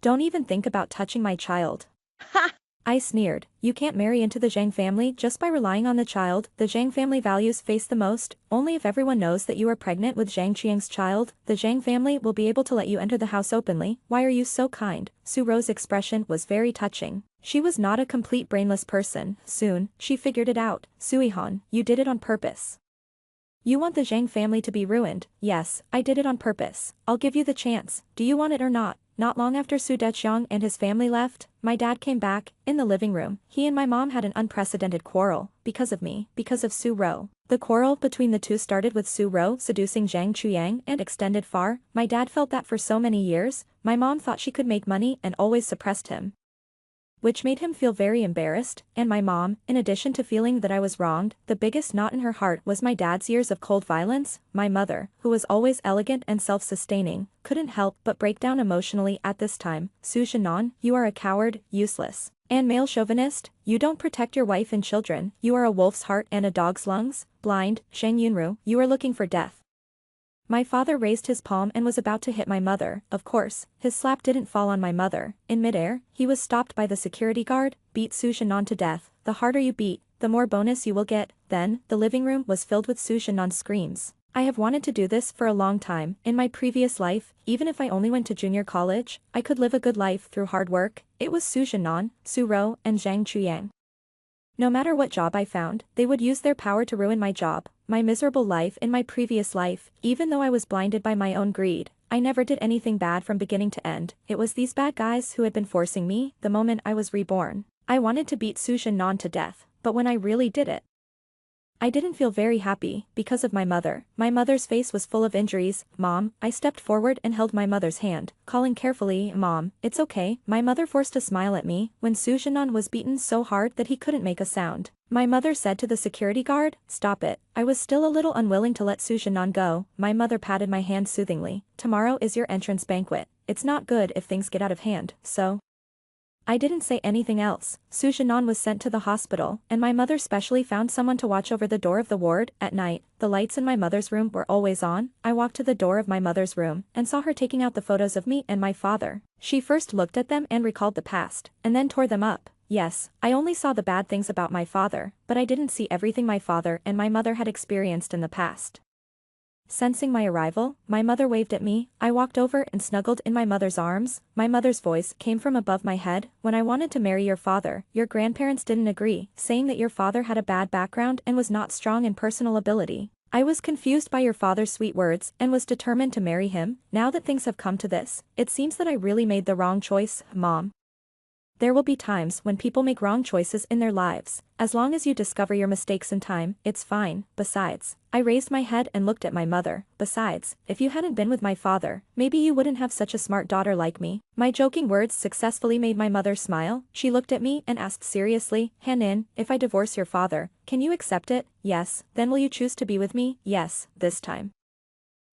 Don't even think about touching my child. Ha! I sneered. You can't marry into the Zhang family just by relying on the child. The Zhang family values face the most. Only if everyone knows that you are pregnant with Zhang Qiang's child, the Zhang family will be able to let you enter the house openly. Why are you so kind? Su Ro's expression was very touching. She was not a complete brainless person. Soon, she figured it out. Suihan, you did it on purpose. You want the Zhang family to be ruined. Yes, I did it on purpose. I'll give you the chance. Do you want it or not? Not long after Su Deqiang and his family left, my dad came back. In the living room, he and my mom had an unprecedented quarrel, because of me, because of Su Ro. The quarrel between the two started with Su Ro seducing Zhang Chuyang and extended far. My dad felt that for so many years, my mom thought she could make money and always suppressed him, which made him feel very embarrassed, and my mom, in addition to feeling that I was wronged, the biggest knot in her heart was my dad's years of cold violence. My mother, who was always elegant and self-sustaining, couldn't help but break down emotionally at this time. Su Zhinan, you are a coward, useless, and male chauvinist. You don't protect your wife and children. You are a wolf's heart and a dog's lungs. Blind, Shang Yunru, you are looking for death. My father raised his palm and was about to hit my mother. Of course, his slap didn't fall on my mother. In midair, he was stopped by the security guard. Beat Su Zhinan to death. The harder you beat, the more bonus you will get. Then, the living room was filled with Su Zhinan's screams. I have wanted to do this for a long time. In my previous life, even if I only went to junior college, I could live a good life through hard work. It was Su Zhinan, Su Ro, and Zhang Chuyang. No matter what job I found, they would use their power to ruin my job. My miserable life in my previous life, even though I was blinded by my own greed, I never did anything bad from beginning to end. It was these bad guys who had been forcing me. The moment I was reborn, I wanted to beat Su Zhinan to death, but when I really did it, I didn't feel very happy, because of my mother. My mother's face was full of injuries. Mom, I stepped forward and held my mother's hand, calling carefully, Mom, it's okay. My mother forced a smile at me when Su Zhinan was beaten so hard that he couldn't make a sound. My mother said to the security guard, stop it. I was still a little unwilling to let Su Zhinan go. My mother patted my hand soothingly. Tomorrow is your entrance banquet. It's not good if things get out of hand, so I didn't say anything else. Su Zhinan was sent to the hospital, and my mother specially found someone to watch over the door of the ward. At night, the lights in my mother's room were always on. I walked to the door of my mother's room, and saw her taking out the photos of me and my father. She first looked at them and recalled the past, and then tore them up. Yes, I only saw the bad things about my father, but I didn't see everything my father and my mother had experienced in the past. Sensing my arrival, my mother waved at me. I walked over and snuggled in my mother's arms. My mother's voice came from above my head. When I wanted to marry your father, your grandparents didn't agree, saying that your father had a bad background and was not strong in personal ability. I was confused by your father's sweet words and was determined to marry him. Now that things have come to this, it seems that I really made the wrong choice, Mom. There will be times when people make wrong choices in their lives. As long as you discover your mistakes in time, it's fine. Besides, I raised my head and looked at my mother. Besides, if you hadn't been with my father, maybe you wouldn't have such a smart daughter like me. My joking words successfully made my mother smile. She looked at me and asked seriously, Han-in, if I divorce your father, can you accept it? Yes. Then will you choose to be with me? Yes, this time.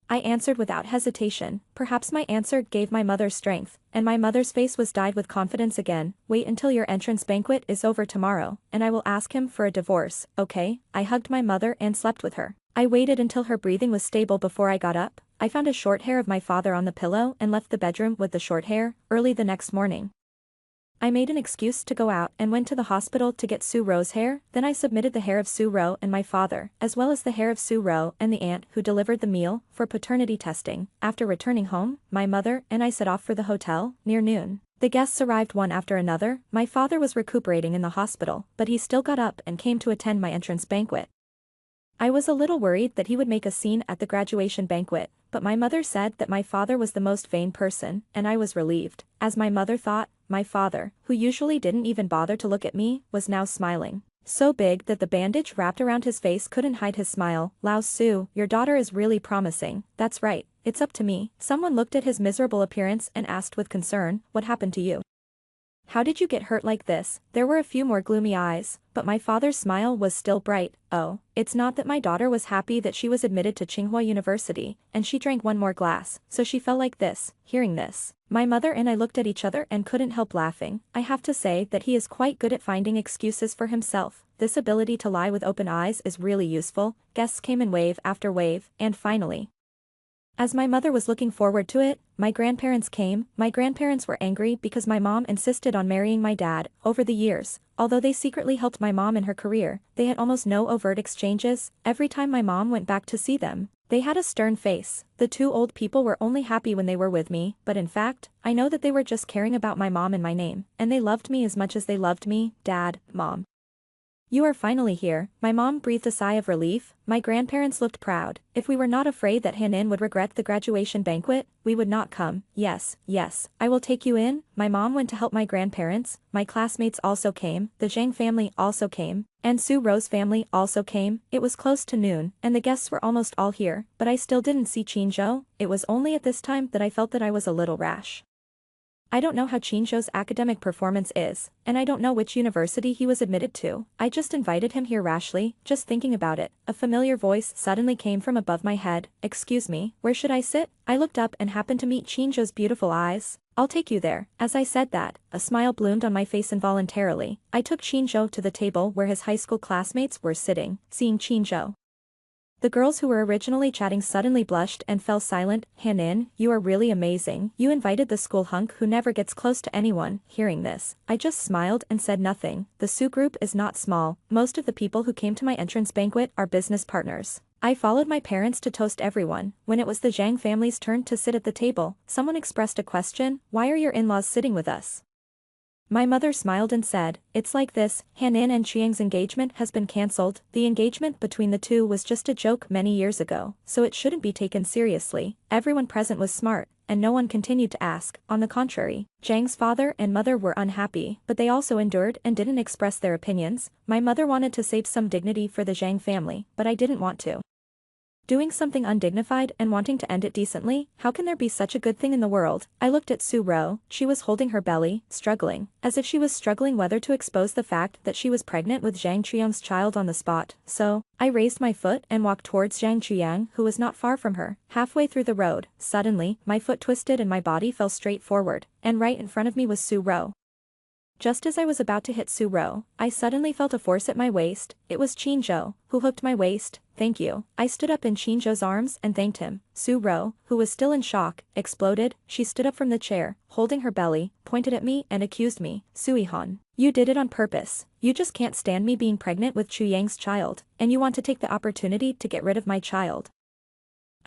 I answered without hesitation. Perhaps my answer gave my mother strength, and my mother's face was dyed with confidence again. Wait until your entrance banquet is over tomorrow, and I will ask him for a divorce, okay? I hugged my mother and slept with her. I waited until her breathing was stable before I got up. I found a short hair of my father on the pillow and left the bedroom with the short hair. Early the next morning, I made an excuse to go out and went to the hospital to get Su Ro's hair. Then I submitted the hair of Su Ro and my father, as well as the hair of Su Ro and the aunt who delivered the meal, for paternity testing. After returning home, my mother and I set off for the hotel. Near noon, the guests arrived one after another. My father was recuperating in the hospital, but he still got up and came to attend my entrance banquet. I was a little worried that he would make a scene at the graduation banquet, but my mother said that my father was the most vain person, and I was relieved. As my mother thought, my father, who usually didn't even bother to look at me, was now smiling. So big that the bandage wrapped around his face couldn't hide his smile. Lao Su, your daughter is really promising. That's right, it's up to me. Someone looked at his miserable appearance and asked with concern, what happened to you? How did you get hurt like this? There were a few more gloomy eyes, but my father's smile was still bright. Oh, it's not that my daughter was happy that she was admitted to Tsinghua University, and she drank one more glass, so she fell like this. Hearing this, my mother and I looked at each other and couldn't help laughing. I have to say that he is quite good at finding excuses for himself. This ability to lie with open eyes is really useful. Guests came in wave after wave, and finally, as my mother was looking forward to it, my grandparents came. My grandparents were angry because my mom insisted on marrying my dad. Over the years, although they secretly helped my mom in her career, they had almost no overt exchanges. Every time my mom went back to see them, they had a stern face. The two old people were only happy when they were with me, but in fact, I know that they were just caring about my mom and my name, and they loved me as much as they loved me, Dad, Mom. You are finally here. My mom breathed a sigh of relief. My grandparents looked proud. If we were not afraid that Hanin would regret the graduation banquet, we would not come. Yes, yes, I will take you in. My mom went to help my grandparents. My classmates also came. The Zhang family also came. And Su Ro's family also came. It was close to noon, and the guests were almost all here, but I still didn't see Qinzhou. It was only at this time that I felt that I was a little rash. I don't know how Qinzhou's academic performance is, and I don't know which university he was admitted to. I just invited him here rashly, just thinking about it. A familiar voice suddenly came from above my head. Excuse me, where should I sit? I looked up and happened to meet Qinzhou's beautiful eyes. I'll take you there. As I said that, a smile bloomed on my face involuntarily. I took Qinzhou to the table where his high school classmates were sitting. Seeing Qinzhou, the girls who were originally chatting suddenly blushed and fell silent. Hanin, you are really amazing. You invited the school hunk who never gets close to anyone. Hearing this, I just smiled and said nothing. The Su group is not small. Most of the people who came to my entrance banquet are business partners. I followed my parents to toast everyone. When it was the Zhang family's turn to sit at the table, someone expressed a question. Why are your in-laws sitting with us? My mother smiled and said, it's like this, Hanin and Chiang's engagement has been cancelled. The engagement between the two was just a joke many years ago, so it shouldn't be taken seriously. Everyone present was smart, and no one continued to ask. On the contrary, Zhang's father and mother were unhappy, but they also endured and didn't express their opinions. My mother wanted to save some dignity for the Zhang family, but I didn't want to. Doing something undignified and wanting to end it decently, how can there be such a good thing in the world? I looked at Su Ro. She was holding her belly, struggling, as if she was struggling whether to expose the fact that she was pregnant with Zhang Chuyang's child on the spot. So, I raised my foot and walked towards Zhang Chuyang, who was not far from her. Halfway through the road, suddenly, my foot twisted and my body fell straight forward, and right in front of me was Su Ro. Just as I was about to hit Su Ro, I suddenly felt a force at my waist. It was Qinzhou, who hooked my waist. Thank you. I stood up in Qinzhou's arms and thanked him. Su Ro, who was still in shock, exploded. She stood up from the chair, holding her belly, pointed at me and accused me. Sui-han, you did it on purpose. You just can't stand me being pregnant with Chu Yang's child, and you want to take the opportunity to get rid of my child.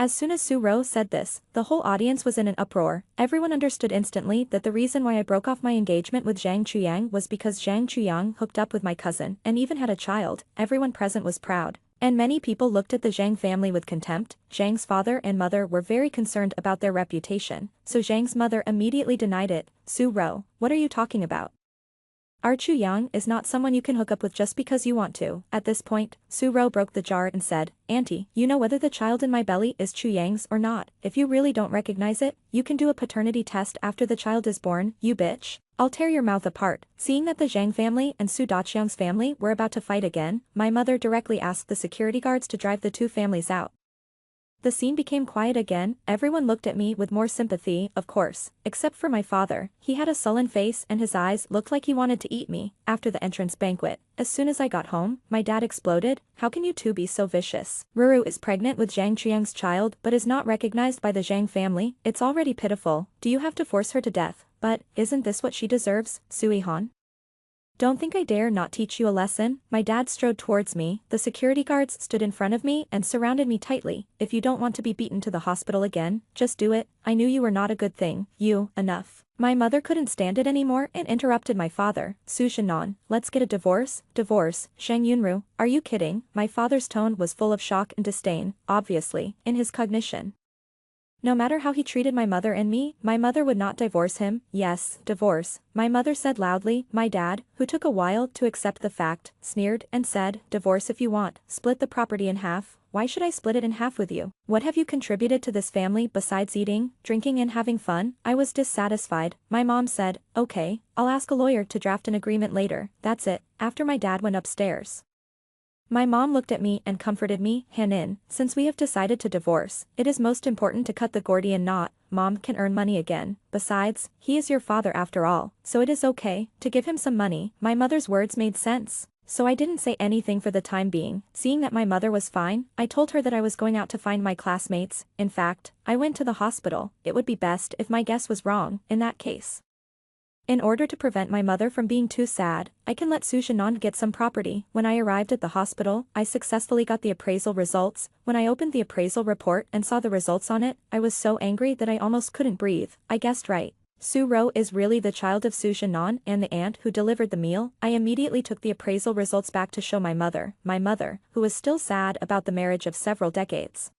As soon as Su Ro said this, the whole audience was in an uproar. Everyone understood instantly that the reason why I broke off my engagement with Zhang Chuyang was because Zhang Chuyang hooked up with my cousin and even had a child. Everyone present was proud, and many people looked at the Zhang family with contempt. Zhang's father and mother were very concerned about their reputation, so Zhang's mother immediately denied it. Su Ro, what are you talking about? Our Chuyang is not someone you can hook up with just because you want to. At this point, Su Ro broke the jar and said, Auntie, you know whether the child in my belly is Chuyang's or not. If you really don't recognize it, you can do a paternity test after the child is born, you bitch. I'll tear your mouth apart. Seeing that the Zhang family and Su Daqiang's family were about to fight again, my mother directly asked the security guards to drive the two families out. The scene became quiet again. Everyone looked at me with more sympathy, of course, except for my father. He had a sullen face and his eyes looked like he wanted to eat me. After the entrance banquet, as soon as I got home, my dad exploded. How can you two be so vicious? Ruru is pregnant with Zhang Chuyang's child but is not recognized by the Zhang family. It's already pitiful. Do you have to force her to death? But, isn't this what she deserves, Sui-han? Don't think I dare not teach you a lesson. My dad strode towards me. The security guards stood in front of me and surrounded me tightly. If you don't want to be beaten to the hospital again, just do it. I knew you were not a good thing. Enough. My mother couldn't stand it anymore and interrupted my father. Su Shinan, let's get a divorce? Divorce, Shang Yunru, are you kidding? My father's tone was full of shock and disdain, obviously, in his cognition. No matter how he treated my mother and me, my mother would not divorce him. Yes, divorce, my mother said loudly. My dad, who took a while to accept the fact, sneered and said, divorce if you want, split the property in half. Why should I split it in half with you? What have you contributed to this family besides eating, drinking and having fun? I was dissatisfied. My mom said, okay, I'll ask a lawyer to draft an agreement later. That's it. After my dad went upstairs, my mom looked at me and comforted me. Hanin, since we have decided to divorce, it is most important to cut the Gordian knot. Mom can earn money again. Besides, he is your father after all, so it is okay to give him some money. My mother's words made sense, so I didn't say anything for the time being. Seeing that my mother was fine, I told her that I was going out to find my classmates. In fact, I went to the hospital. It would be best if my guess was wrong, in that case. In order to prevent my mother from being too sad, I can let Su Shinan get some property. When I arrived at the hospital, I successfully got the appraisal results. When I opened the appraisal report and saw the results on it, I was so angry that I almost couldn't breathe. I guessed right. Su Ro is really the child of Su Zhenan and the aunt who delivered the meal. I immediately took the appraisal results back to show my mother, who was still sad about the marriage of several decades.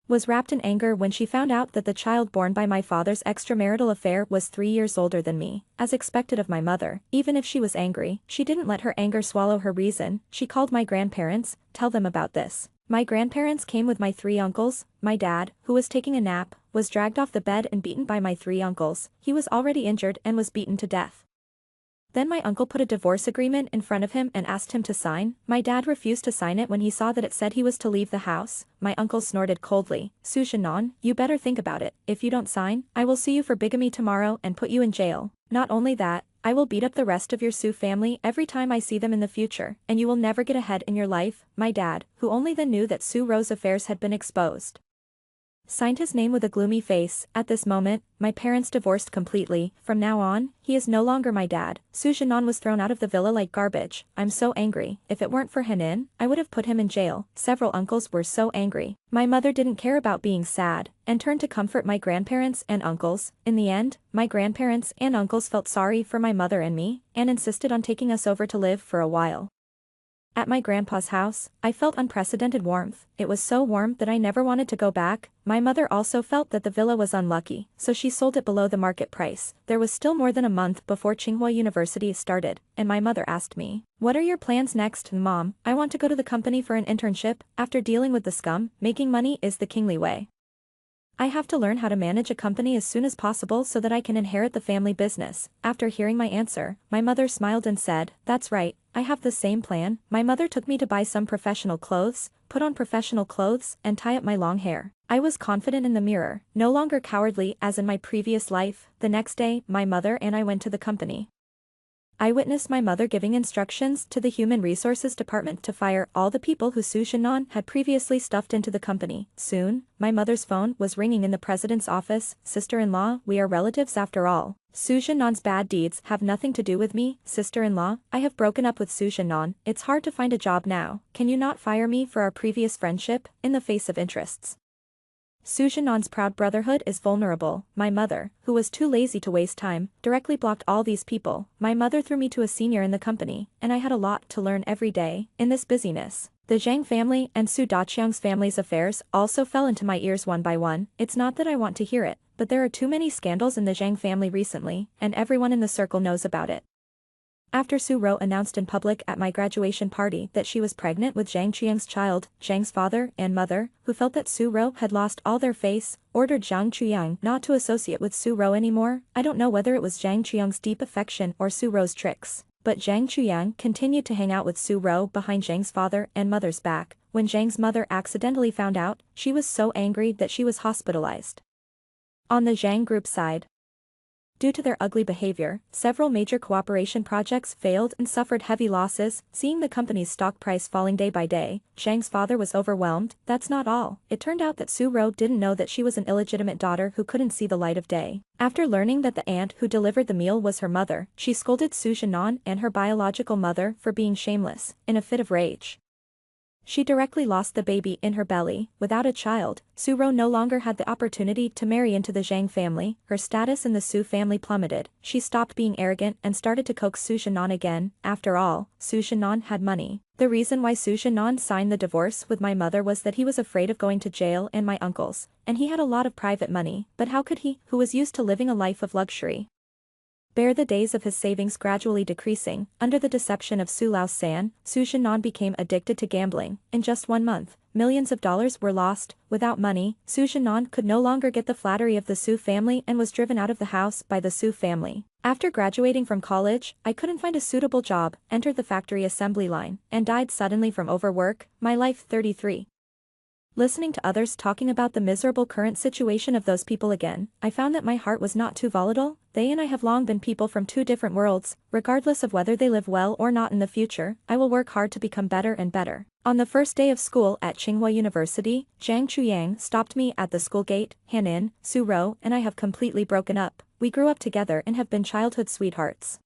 Was wrapped in anger when she found out that the child born by my father's extramarital affair was 3 years older than me, as expected of my mother. Even if she was angry, she didn't let her anger swallow her reason. She called my grandparents, tell them about this. My grandparents came with my 3 uncles. My dad, who was taking a nap, was dragged off the bed and beaten by my 3 uncles. He was already injured and was beaten to death. Then my uncle put a divorce agreement in front of him and asked him to sign. My dad refused to sign it when he saw that it said he was to leave the house. My uncle snorted coldly, Su Zhenan, you better think about it. If you don't sign, I will sue you for bigamy tomorrow and put you in jail. Not only that, I will beat up the rest of your Su family every time I see them in the future, and you will never get ahead in your life. My dad, who only then knew that Su Ro's affairs had been exposed, signed his name with a gloomy face. At this moment, my parents divorced completely. From now on, he is no longer my dad. Su Zhenan was thrown out of the villa like garbage. I'm so angry. If it weren't for Henin, I would have put him in jail. Several uncles were so angry. My mother didn't care about being sad, and turned to comfort my grandparents and uncles. In the end, my grandparents and uncles felt sorry for my mother and me, and insisted on taking us over to live for a while. At my grandpa's house, I felt unprecedented warmth. It was so warm that I never wanted to go back. My mother also felt that the villa was unlucky, so she sold it below the market price. There was still more than a month before Tsinghua University started, and my mother asked me, "What are your plans next, Mom?" "I want to go to the company for an internship. After dealing with the scum, making money is the kingly way. I have to learn how to manage a company as soon as possible so that I can inherit the family business." After hearing my answer, my mother smiled and said, "That's right, I have the same plan." My mother took me to buy some professional clothes, put on professional clothes, and tie up my long hair. I was confident in the mirror, no longer cowardly as in my previous life. The next day, my mother and I went to the company. I witnessed my mother giving instructions to the Human Resources Department to fire all the people who Su Zhenan had previously stuffed into the company. Soon, my mother's phone was ringing in the president's office. "Sister-in-law, we are relatives after all. Su Zhenan's bad deeds have nothing to do with me. Sister-in-law, I have broken up with Su Zhenan. It's hard to find a job now. Can you not fire me for our previous friendship, in the face of interests? Su Zhenan's proud brotherhood is vulnerable." My mother, who was too lazy to waste time, directly blocked all these people. My mother threw me to a senior in the company, and I had a lot to learn every day. In this busyness, the Zhang family and Su Daqiang's family's affairs also fell into my ears one by one. It's not that I want to hear it, but there are too many scandals in the Zhang family recently, and everyone in the circle knows about it. After Su Ro announced in public at my graduation party that she was pregnant with Zhang Qiang's child, Zhang's father and mother, who felt that Su Ro had lost all their face, ordered Zhang Qiang not to associate with Su Ro anymore. I don't know whether it was Zhang Qiang's deep affection or Su Ro's tricks, but Zhang Qiang continued to hang out with Su Ro behind Zhang's father and mother's back. When Zhang's mother accidentally found out, she was so angry that she was hospitalized. On the Zhang group side, due to their ugly behavior, several major cooperation projects failed and suffered heavy losses. Seeing the company's stock price falling day by day, Zhang's father was overwhelmed. That's not all. It turned out that Su Ro didn't know that she was an illegitimate daughter who couldn't see the light of day. After learning that the aunt who delivered the meal was her mother, she scolded Su Zhenan and her biological mother for being shameless. In a fit of rage, she directly lost the baby in her belly. Without a child, Su Ro no longer had the opportunity to marry into the Zhang family. Her status in the Su family plummeted. She stopped being arrogant and started to coax Su Zhenan again. After all, Su Zhenan had money. The reason why Su Zhenan signed the divorce with my mother was that he was afraid of going to jail and my uncles, and he had a lot of private money. But how could he, who was used to living a life of luxury, bear the days of his savings gradually decreasing? Under the deception of Su Lao-san, Su Zhenan became addicted to gambling. In just 1 month, millions of dollars were lost. Without money, Su Zhenan could no longer get the flattery of the Su family and was driven out of the house by the Su family. After graduating from college, I couldn't find a suitable job, entered the factory assembly line, and died suddenly from overwork. My life 33. Listening to others talking about the miserable current situation of those people again, I found that my heart was not too volatile. They and I have long been people from 2 different worlds. Regardless of whether they live well or not in the future, I will work hard to become better and better. On the first day of school at Tsinghua University, Zhang Chuyang stopped me at the school gate. Hanin, Su Ro, and I have completely broken up. We grew up together and have been childhood sweethearts.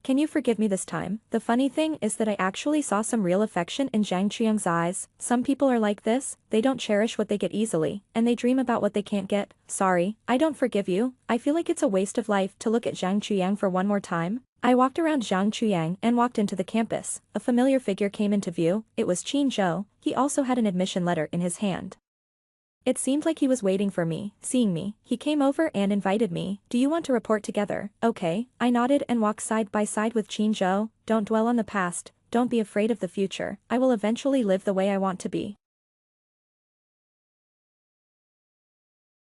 Can you forgive me this time? The funny thing is that I actually saw some real affection in Zhang Chuyang's eyes. Some people are like this, they don't cherish what they get easily, and they dream about what they can't get. Sorry, I don't forgive you. I feel like it's a waste of life to look at Zhang Chuyang for one more time. I walked around Zhang Chuyang and walked into the campus. A familiar figure came into view. It was Qin Zhou. He also had an admission letter in his hand. It seemed like he was waiting for me. Seeing me, he came over and invited me. Do you want to report together? Okay. I nodded and walked side by side with Qin Zhou. Don't dwell on the past. Don't be afraid of the future. I will eventually live the way I want to be.